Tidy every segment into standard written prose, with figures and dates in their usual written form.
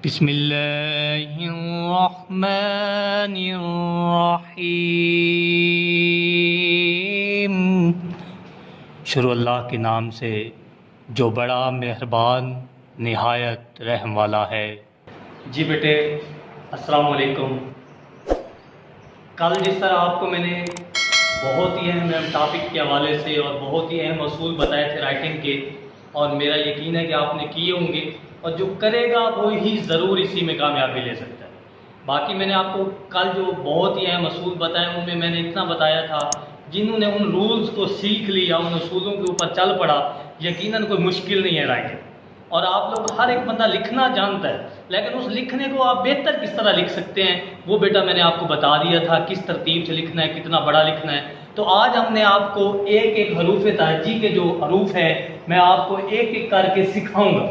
बिस्मिल्लाहिर्रहमानिर्रहीम। शुरू अल्लाह के नाम से जो बड़ा मेहरबान निहायत रहम वाला है। जी बेटे अस्सलाम वालेकुम। कल जिस तरह आपको मैंने बहुत ही अहम टॉपिक के हवाले से और बहुत ही अहम असूल बताए थे राइटिंग के, और मेरा यकीन है कि आपने किए होंगे, और जो करेगा वो ही ज़रूर इसी में कामयाबी ले सकता है। बाकी मैंने आपको कल जो बहुत ही अहम असूल बताए उनमें मैंने इतना बताया था, जिन्होंने उन रूल्स को सीख लिया, उन असूलों के ऊपर चल पड़ा, यकीनन कोई मुश्किल नहीं है राइटिंग। और आप लोग हर एक बंदा लिखना जानता है, लेकिन उस लिखने को आप बेहतर किस तरह लिख सकते हैं वो बेटा मैंने आपको बता दिया था, किस तरतीब से लिखना है, कितना बड़ा लिखना है। तो आज हमने आपको एक एक हरूफ तहजी के जो हरूफ हैं मैं आपको एक एक करके सिखाऊंगा।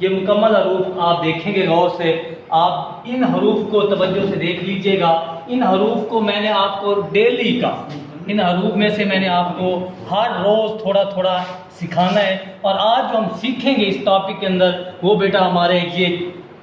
ये मुकम्मल हरूफ आप देखेंगे गौर से, आप इन हरूफ को तवज्जो से देख लीजिएगा। इन हरूफ को मैंने आपको डेली का, इन हरूफ में से मैंने आपको हर रोज़ थोड़ा थोड़ा सिखाना है। और आज जो हम सीखेंगे इस टॉपिक के अंदर वो बेटा हमारे ये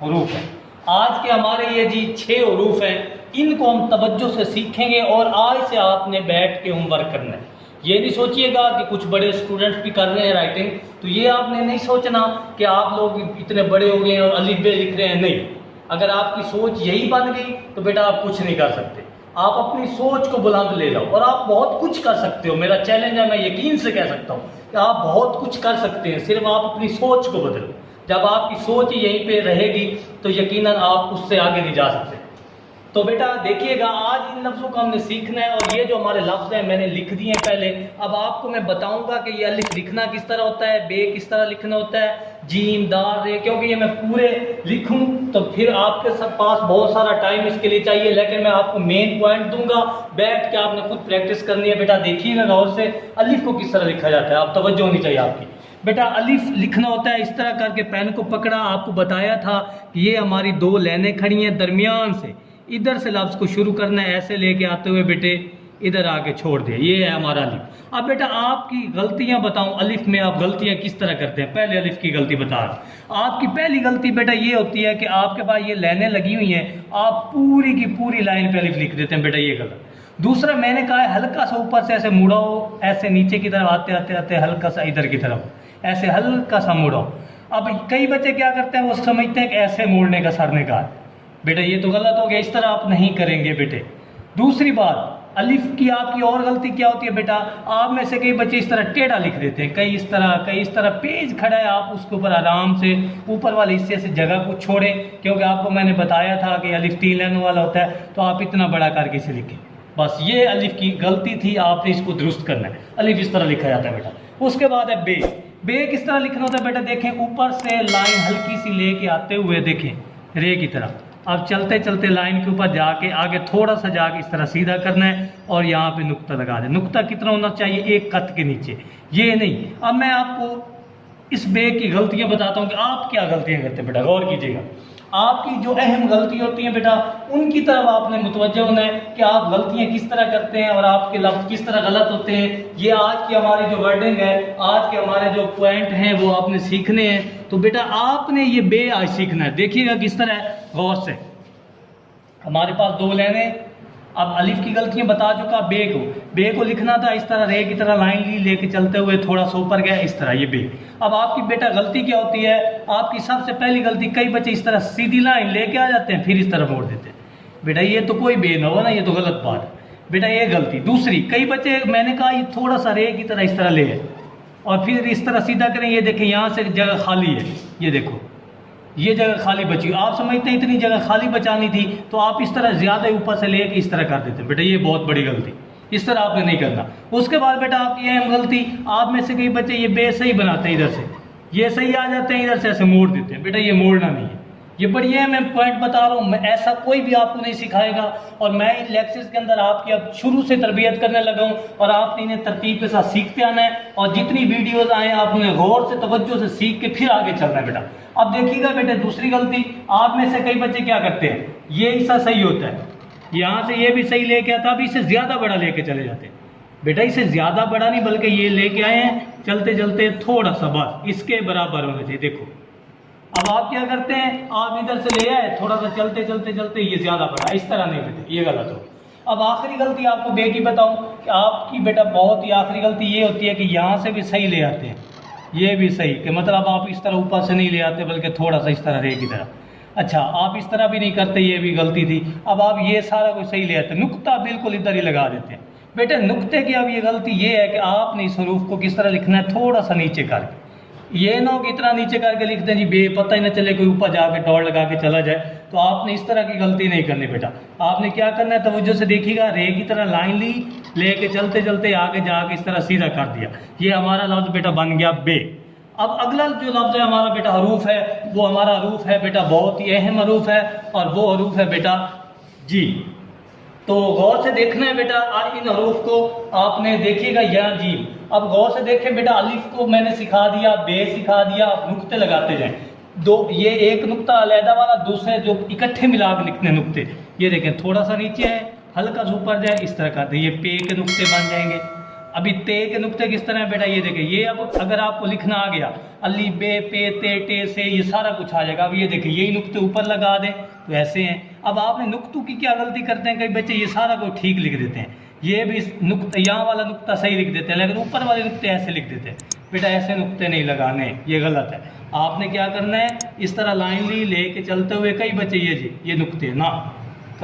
हरूफ हैं। आज के हमारे ये जी 6 हरूफ हैं, इनको हम तवज्जो से सीखेंगे और आज से आपने बैठ के होमवर्क करना है। ये नहीं सोचिएगा कि कुछ बड़े स्टूडेंट्स भी कर रहे हैं राइटिंग, तो ये आपने नहीं सोचना कि आप लोग इतने बड़े हो गए हैं और अलिफ बे लिख रहे हैं। नहीं, अगर आपकी सोच यही बन गई तो बेटा आप कुछ नहीं कर सकते। आप अपनी सोच को बुलंद ले जाओ और आप बहुत कुछ कर सकते हो। मेरा चैलेंज है, मैं यकीन से कह सकता हूँ कि आप बहुत कुछ कर सकते हैं, सिर्फ आप अपनी सोच को बदलो। जब आपकी सोच यहीं पे रहेगी तो यकीनन आप उससे आगे नहीं जा सकते। तो बेटा देखिएगा, आज इन लफ्ज़ों को हमने सीखना है, और ये जो हमारे लफ्ज़ हैं मैंने लिख दिए हैं पहले। अब आपको मैं बताऊंगा कि ये अलिफ लिखना किस तरह होता है, बे किस तरह लिखना होता है, जीम दाल रे, क्योंकि ये मैं पूरे लिखूं तो फिर आपके सब पास बहुत सारा टाइम इसके लिए चाहिए, लेकिन मैं आपको मेन पॉइंट दूंगा, बैठ के आपने खुद प्रैक्टिस करनी है। बेटा देखिएगा गौर से, अलिफ को किस तरह लिखा जाता है, आप तवज्जो होनी चाहिए आपकी। बेटा अलिफ लिखना होता है इस तरह करके, पेन को पकड़ा, आपको बताया था कि ये हमारी 2 लाइनें खड़ी हैं, दरमियान से इधर से लफ्ज़ को शुरू करना है, ऐसे लेके आते हुए बेटे इधर आके छोड़ दे, ये है हमारा अलिफ। अब बेटा आपकी गलतियां बताऊं, अलिफ में आप गलतियां किस तरह करते हैं। पहले अलिफ की गलती बता रहा हूं। आपकी पहली गलती बेटा ये होती है कि आपके पास ये लाइनें लगी हुई हैं, आप पूरी की पूरी लाइन पे अलिफ लिख देते हैं, बेटा ये गलत। दूसरा मैंने कहा है हल्का सा ऊपर से ऐसे मुड़ाओ, ऐसे नीचे की तरफ आते आते आते हल्का सा इधर की तरफ ऐसे हल्का सा मुड़ाओ। अब कई बच्चे क्या करते हैं, वो समझते हैं कि ऐसे मोड़ने का सर ने कहा, बेटा ये तो गलत हो गया, इस तरह आप नहीं करेंगे बेटे। दूसरी बात, अलिफ की आपकी और गलती क्या होती है बेटा, आप में से कई बच्चे इस तरह टेढ़ा लिख देते हैं, कई इस तरह कई इस तरह। पेज खड़ा है, आप उसके ऊपर आराम से ऊपर वाले हिस्से से जगह को छोड़ें, क्योंकि आपको मैंने बताया था कि अलिफ 3 लाइनों वाला होता है, तो आप इतना बड़ा करके इसे लिखें। बस ये अलिफ की गलती थी, आपने इसको दुरुस्त करना है। अलिफ इस तरह लिखा जाता है बेटा। उसके बाद है बे। बे किस तरह लिखना होता है बेटा, देखें ऊपर से लाइन हल्की सी लेके आते हुए, देखें रे की तरह। अब चलते चलते लाइन के ऊपर जाके आगे थोड़ा सा जाके इस तरह सीधा करना है और यहाँ पे नुक्ता लगा दे। नुक्ता कितना होना चाहिए, 1 कत के नीचे, ये नहीं। अब मैं आपको इस बे की गलतियां बताता हूँ कि आप क्या गलतियां करते हैं बेटा, गौर कीजिएगा। आपकी जो अहम गलती होती हैं बेटा, उनकी तरफ आपने मुतवज्जह होना है कि आप गलतियां किस तरह करते हैं और आपके लफ्ज़ किस तरह गलत होते हैं। ये आज की हमारी जो वर्डिंग है, आज के हमारे जो पॉइंट हैं वो आपने सीखने हैं। तो बेटा आपने ये बे आज सीखना है, देखिएगा किस तरह है, गौर से। हमारे पास 2 लाइनें, अब अलिफ की गलतियां बता चुका। बे को लिखना था इस तरह, रे की तरह लाइन ली, लेके चलते हुए थोड़ा सा ऊपर गया, इस तरह, ये बे। अब आपकी बेटा गलती क्या होती है, आपकी सबसे पहली गलती, कई बच्चे इस तरह सीधी लाइन लेके आ जाते हैं, फिर इस तरह मोड़ देते हैं। बेटा ये तो कोई बे ना हो ना, ये तो गलत बात है बेटा, ये गलती। दूसरी, कई बच्चे, मैंने कहा ये थोड़ा सा रे की तरह इस तरह ले और फिर इस तरह सीधा करें, ये देखें यहाँ से जगह खाली है, ये देखो ये जगह खाली बची। आप समझते हैं इतनी जगह खाली बचानी थी, तो आप इस तरह ज्यादा ऊपर से लेके इस तरह कर देते हैं, बेटा ये बहुत बड़ी गलती, इस तरह आपने नहीं करना। उसके बाद बेटा आपकी अहम गलती, आप में से कई बच्चे ये बे सही बनाते हैं, इधर से ये सही आ जाते हैं, इधर से ऐसे मोड़ देते हैं, बेटा ये मोड़ना नहीं है। ये बढ़िया है, मैं पॉइंट बता रहा हूँ, मैं ऐसा कोई भी आपको नहीं सिखाएगा, और मैं इन लेक्चर्स के अंदर आपकी अब शुरू से तरबियत करने लगा हूँ, और आपने इन्हें तरतीब के साथ सीखते आना है, और जितनी वीडियोस आए आपने गौर से तवज्जो से सीख के फिर आगे चलना है बेटा। अब देखिएगा बेटे, दूसरी गलती, आप में से कई बच्चे क्या करते हैं, ये हिस्सा सही होता है, यहाँ से ये भी सही लेके आता, अब इसे ज्यादा बड़ा लेके चले जाते हैं। बेटा इसे ज्यादा बड़ा नहीं, बल्कि ये लेके आए हैं, चलते चलते थोड़ा सा, बस इसके बराबर होना चाहिए। देखो अब आप क्या करते हैं, आप इधर से ले आए, थोड़ा सा चलते चलते चलते ये ज़्यादा बढ़ा, इस तरह नहीं बेटे, ये गलत हो। अब आखिरी गलती आपको बे की बताऊं कि आपकी बेटा बहुत ही आखिरी गलती ये होती है कि यहाँ से भी सही ले आते हैं, ये भी सही कि मतलब आप इस तरह ऊपर से नहीं ले आते बल्कि थोड़ा सा इस तरह रे की तरह। अच्छा, आप इस तरह भी नहीं करते, ये भी गलती थी। अब आप ये सारा कुछ सही ले आते, नुक्ता बिल्कुल इधर ही लगा देते हैं बेटे। नुक्ते की अब ये गलती ये है कि आपने इस हरूफ को किस तरह लिखना है, थोड़ा सा नीचे करके, ये ना हो कि इतना नीचे करके लिख दें जी बे पता ही ना चले, कोई ऊपर जाके डॉट लगा के चला जाए। तो आपने इस तरह की गलती नहीं करनी बेटा। आपने क्या करना है, तवज्जो से देखिएगा, रे की तरह लाइन ली, लेके चलते चलते आगे जाके इस तरह सीधा कर दिया। ये हमारा लफ्ज़ बेटा बन गया बे। अब अगला जो लफ्ज़ है हमारा बेटा हरूफ है, वो हमारा हरूफ है बेटा बहुत ही अहम हरूफ है, और वो हरूफ है बेटा जी। तो गौर से देखना है बेटा, इन हरूफ को आपने देखिएगा या जी। अब गौर से देखें बेटा, अलिफ को मैंने सिखा दिया, बे सिखा दिया, आप नुक्ते लगाते जाएं। दो, ये एक नुक्ता अलहदा वाला, दूसरे जो इकट्ठे मिला के लिखने नुक्ते, ये देखें थोड़ा सा नीचे है, हल्का सा ऊपर जाए, इस तरह करते, ये पे के नुक्ते बन जाएंगे। अभी ते के नुक्ते किस तरह है बेटा, ये देखें, ये अब अगर आपको लिखना आ गया, अली बे पे ते टे से, ये सारा कुछ आ जाएगा। अब ये देखें, यही नुक्ते ऊपर लगा दें तो ऐसे हैं। अब आपने नुक्तों की क्या गलती करते हैं, कई बच्चे ये सारा कुछ ठीक लिख देते हैं, ये भी नुक्ता, यहाँ वाला नुक्ता सही लिख देते हैं, लेकिन ऊपर वाले नुक्ते ऐसे लिख देते हैं। बेटा ऐसे नुक्ते नहीं लगाने, ये गलत है। आपने क्या करना है, इस तरह लाइन ली, लेके चलते हुए, कई बच्चे ये जी ये नुक्ते ना,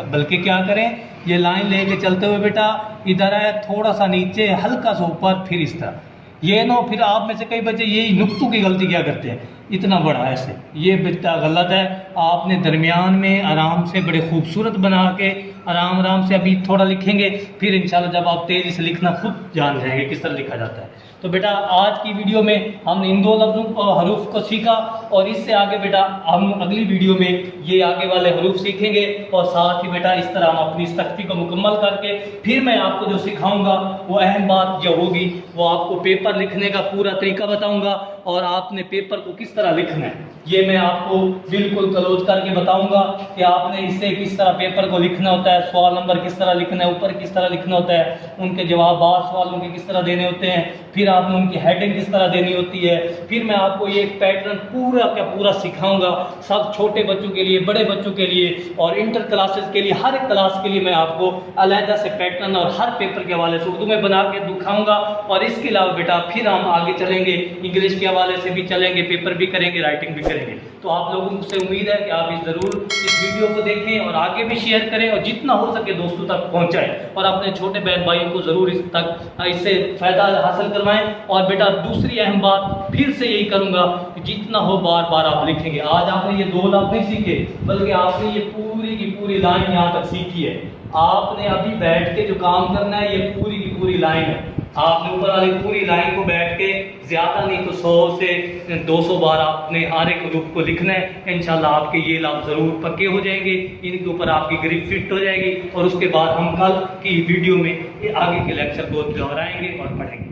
बल्कि क्या करें, ये लाइन लेके चलते हुए बेटा इधर है, थोड़ा सा नीचे, हल्का सा ऊपर, फिर इस तरह, ये नो। फिर आप में से कई बच्चे यही नुक्तों की गलती क्या करते हैं, इतना बड़ा ऐसे, ये बेटा गलत है। आपने दरमियान में आराम से बड़े खूबसूरत बना के आराम आराम से अभी थोड़ा लिखेंगे, फिर इंशाल्लाह जब आप तेज़ी से लिखना खुद जान जाएंगे किस तरह लिखा जाता है। तो बेटा आज की वीडियो में हमने इन दो लफ्ज़ों हरूफ को सीखा, और इससे आगे बेटा हम अगली वीडियो में ये आगे वाले हरूफ सीखेंगे, और साथ ही बेटा इस तरह हम अपनी सख्ती को मुकम्मल करके फिर मैं आपको जो सिखाऊंगा वो अहम बात जो होगी, वो आपको पेपर लिखने का पूरा तरीका बताऊंगा, और आपने पेपर को किस तरह लिखना है ये मैं आपको बिल्कुल क्लोज करके बताऊंगा कि आपने इससे किस तरह पेपर को लिखना होता है, सवाल नंबर किस तरह लिखना है, ऊपर किस तरह लिखना होता है, उनके जवाब बार सवालों के किस तरह देने होते हैं, फिर आपने उनकी हेडिंग किस तरह देनी होती है। फिर मैं आपको ये एक पैटर्न पूरा का पूरा सिखाऊंगा, सब छोटे बच्चों के लिए, बड़े बच्चों के लिए, और इंटर क्लासेस के लिए, हर एक क्लास के लिए मैं आपको अलहदा से पैटर्न और हर पेपर के हवाले से उर्दू में बना के दिखाऊंगा। और इसके अलावा बेटा फिर हम आगे चलेंगे, इंग्लिश के हवाले से भी चलेंगे, पेपर भी करेंगे, राइटिंग भी करेंगे। तो आप लोगों से उम्मीद है कि आप ज़रूर इस वीडियो को देखें और आगे भी शेयर करें, और जितना हो सके दोस्तों तक पहुंचाएं, और अपने छोटे बहन भाइयों को ज़रूर इससे फ़ायदा हासिल करवाएं। और बेटा दूसरी अहम बात फिर से यही करूंगा कि जितना हो बार बार आप लिखेंगे। आज आपने ये दो लफ्ज़ नहीं सीखे, बल्कि आपने ये पूरी की पूरी लाइन यहाँ तक सीखी है। आपने अभी बैठ के जो काम करना है, ये पूरी की पूरी लाइन है। आपने ऊपर वाली पूरी लाइन को बैठ के ज़्यादा नहीं तो 100 से 200 बार आपने हर एक हरूफ को लिखना है। इंशाल्लाह आपके ये लफ्ज़ ज़रूर पक्के हो जाएंगे, इनके ऊपर आपकी ग्रिप फिट हो जाएगी, और उसके बाद हम कल की वीडियो में आगे के लेक्चर को दोहराएंगे और पढ़ेंगे।